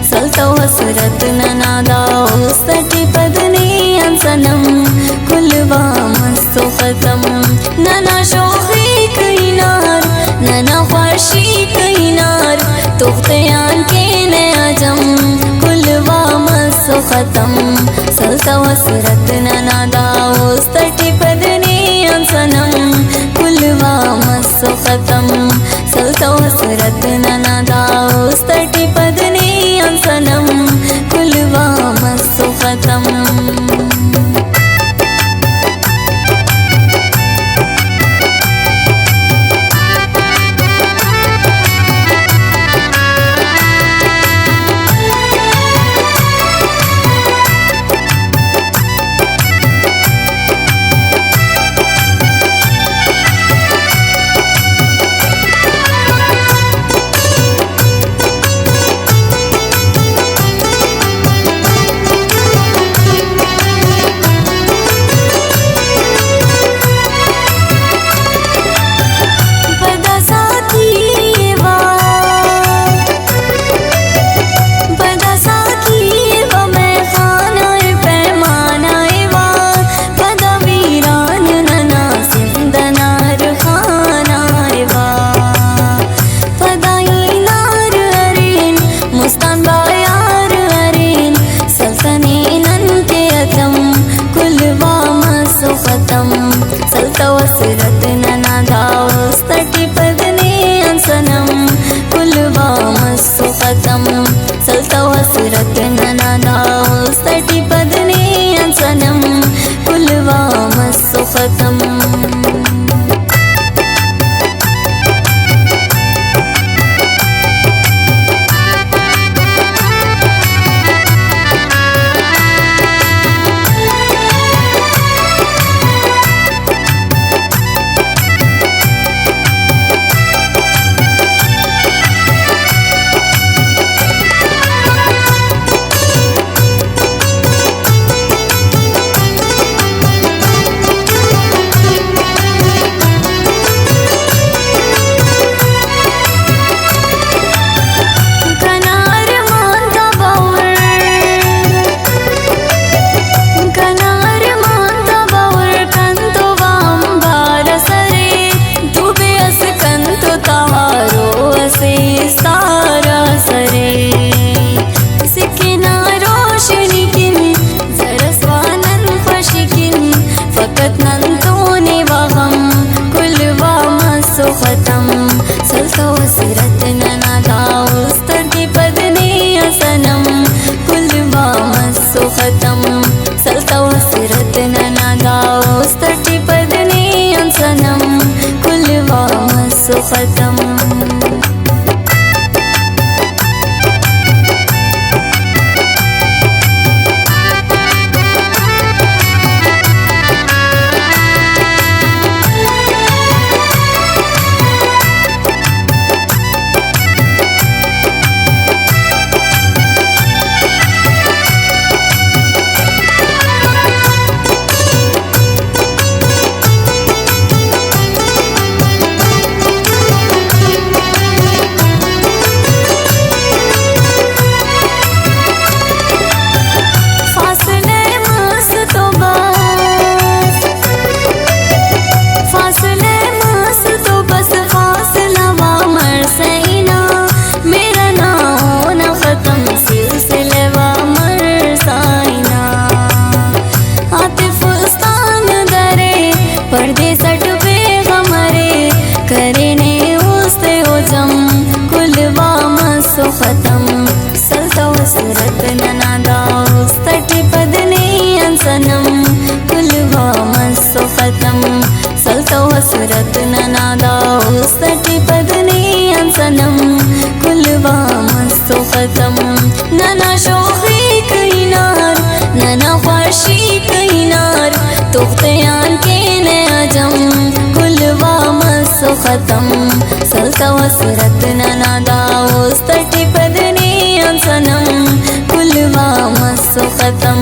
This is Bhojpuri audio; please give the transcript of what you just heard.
सलतो हसरत ननादा उस्तटी पदनी अंसनम कुलवा मस्तो खतम नना शोखी कईनार नना ख्वाशी कईनार तुख्तयान के ने अजम कुलवा मस्तो खतम सलतो हसरत ननादा उस्तटी पदनी अंसनम कुलवा मस्तो खतम सलतो हसरत ननादा उस्तटी पदनी अंसनम कुलवा मस्तो खतम सलतो हसरत ननादा उस्तटी पदनी अंसनम कुलवा मस्तो खतम सलतो हसरत ननादा उस्तटी पदनी अंसनम कुलवा मस्तो खतम खतम सलतो हसरत ननादा उस्तटी पदनी अंसनम कुलवा मस्तो खतम सलतो हसरत ननादा उस्तटी पदनी अंसनम कुलवा मस्तो खतम पर्दे सट पे हमारे करने उसे हो जम कुलवा मस्तो खतम सलतो हसरत ननादा उस्तटी पदनी अंसनम कुलवा मस्तो खतम सलतो हसरत ननादा उस्तटी पदनी अंसनम कुलवा मस्तो खतम नना शोखी कईनार नना ख्वाशी कईनार तुख्तयान के ने अजम कुलवा मस्तो खतम सलतो हसरत ननादा उस्तटी पदनी अंसनम कुलवा मस्तो खतम